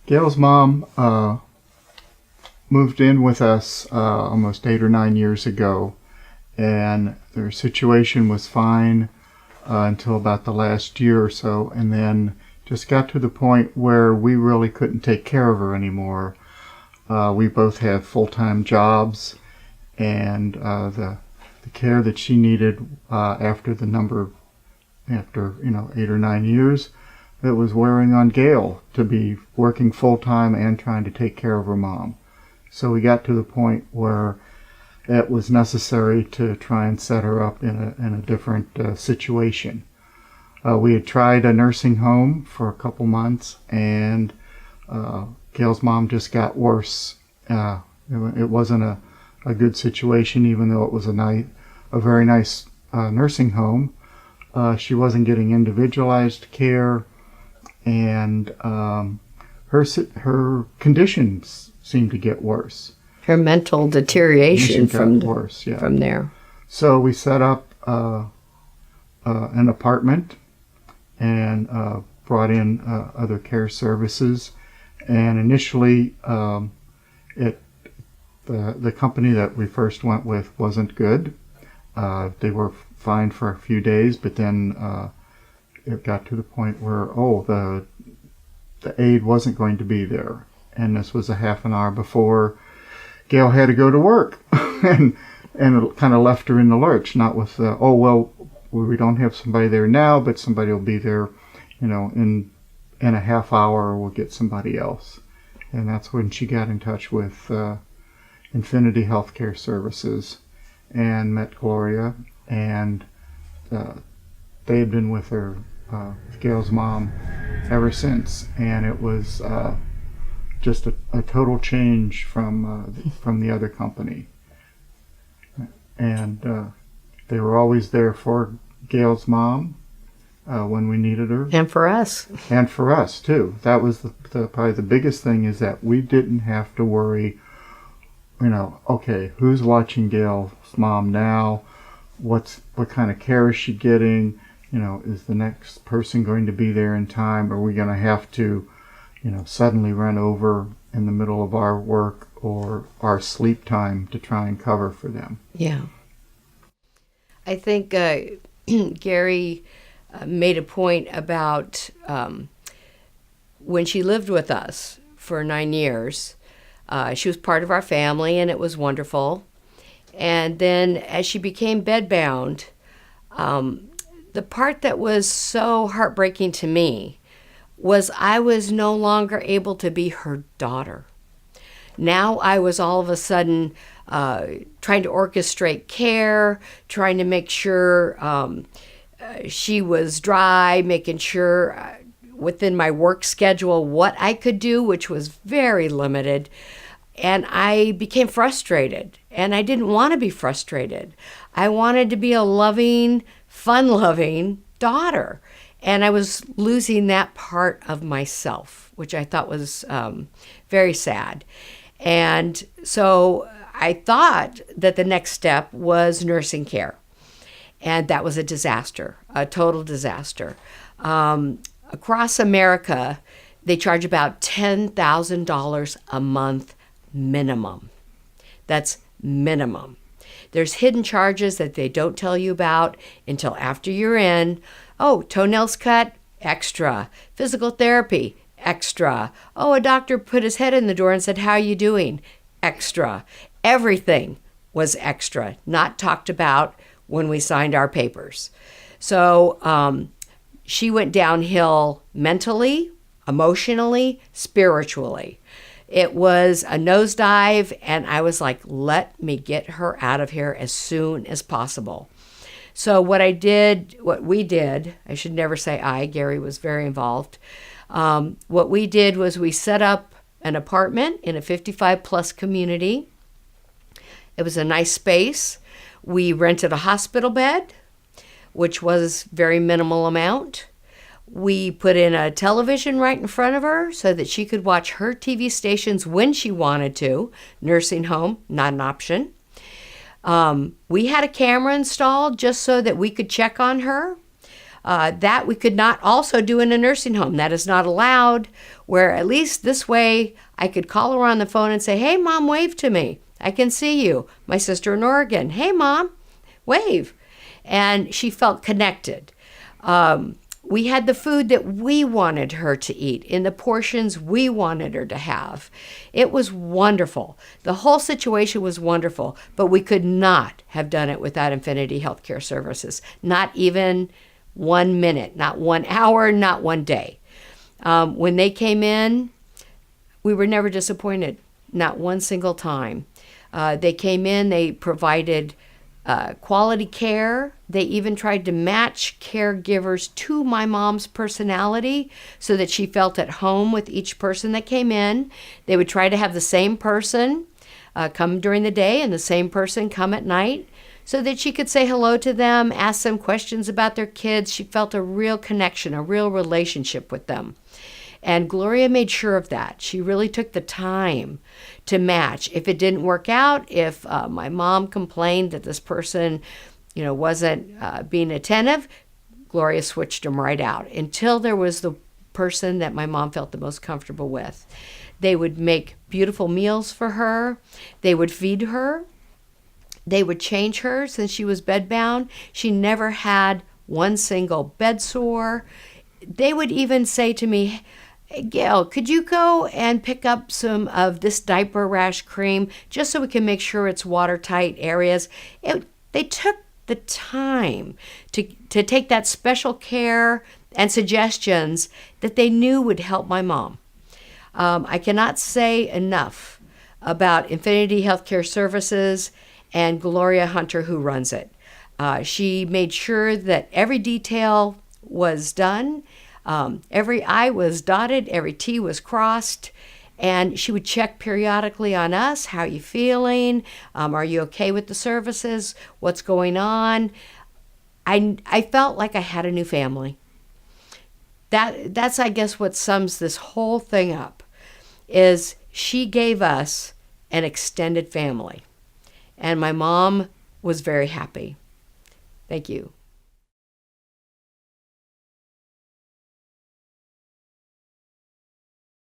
Gail's mom moved in with us almost 8 or 9 years ago, and their situation was fine until about the last year or so, and then just got to the point where we really couldn't take care of her anymore. We both have full-time jobs, and the care that she needed after 8 or 9 years, it was wearing on Gail to be working full-time and trying to take care of her mom. So we got to the point where it was necessary to try and set her up in a different situation. We had tried a nursing home for a couple months, and Gail's mom just got worse. It wasn't a good situation, even though it was a very nice nursing home. She wasn't getting individualized care, and her conditions seemed to get worse. Her mental deterioration from there. So we set up an apartment and brought in other care services. And initially, the company that we first went with wasn't good. They were fine for a few days, but then it got to the point where the aide wasn't going to be there, and this was a half an hour before Gail had to go to work, and it kind of left her in the lurch. Not with we don't have somebody there now, but somebody will be there, in a half hour. We'll get somebody else, and that's when she got in touch with Infinity Healthcare Services and met Gloria, and they had been with her, with Gail's mom, ever since, and it was just a total change from the other company. And they were always there for Gail's mom when we needed her. And for us. And for us, too. That was probably the biggest thing, is that we didn't have to worry, okay, who's watching Gail's mom now? What kind of care is she getting? Is the next person going to be there in time? Are we going to have to, suddenly run over in the middle of our work or our sleep time to try and cover for them? Yeah. I think Gary made a point about when she lived with us for 9 years, she was part of our family, and it was wonderful. And then as she became bedbound, the part that was so heartbreaking to me was I was no longer able to be her daughter. Now I was all of a sudden trying to orchestrate care, trying to make sure she was dry, making sure within my work schedule what I could do, which was very limited. And I became frustrated, and I didn't want to be frustrated. I wanted to be a loving, fun-loving daughter, and I was losing that part of myself, which I thought was very sad. And so I thought that the next step was nursing care, and that was a disaster, a total disaster. Across America, they charge about $10,000 a month minimum. That's minimum. There's hidden charges that they don't tell you about until after you're in. Oh, toenails cut, extra. Physical therapy, extra. Oh, a doctor put his head in the door and said, "How are you doing?" Extra. Everything was extra, not talked about when we signed our papers. So she went downhill mentally, emotionally, spiritually. It was a nosedive, and I was like, let me get her out of here as soon as possible. So what we did, I should never say I, Gary was very involved. What we did was we set up an apartment in a 55-plus community. It was a nice space. We rented a hospital bed, which was very minimal amount. We put in a television right in front of her so that she could watch her TV stations when she wanted to. Nursing home, not an option. We had a camera installed just so that we could check on her. That we could not also do in a nursing home. That is not allowed, where at least this way I could call her on the phone and say, hey, Mom, wave to me. I can see you. My sister in Oregon. Hey, Mom, wave. And she felt connected. We had the food that we wanted her to eat in the portions we wanted her to have. It was wonderful. The whole situation was wonderful, but we could not have done it without Infinity Healthcare Services. Not even 1 minute, not 1 hour, not 1 day. When they came in, we were never disappointed, not one single time. They came in, they provided quality care. They even tried to match caregivers to my mom's personality so that she felt at home with each person that came in. They would try to have the same person come during the day and the same person come at night so that she could say hello to them, ask them questions about their kids. She felt a real connection, a real relationship with them. And Gloria made sure of that. She really took the time to match. If it didn't work out, if my mom complained that this person, wasn't being attentive, Gloria switched them right out until there was the person that my mom felt the most comfortable with. They would make beautiful meals for her. They would feed her. They would change her since she was bedbound. She never had one single bed sore. They would even say to me, hey, Gail, could you go and pick up some of this diaper rash cream just so we can make sure it's watertight areas? They took the time to take that special care and suggestions that they knew would help my mom. I cannot say enough about Infinity Healthcare Services and Gloria Hunter, who runs it. She made sure that every detail was done. Every I was dotted, every T was crossed, and she would check periodically on us. How are you feeling? Are you okay with the services? What's going on? I felt like I had a new family. That's I guess what sums this whole thing up, is she gave us an extended family, and my mom was very happy. Thank you.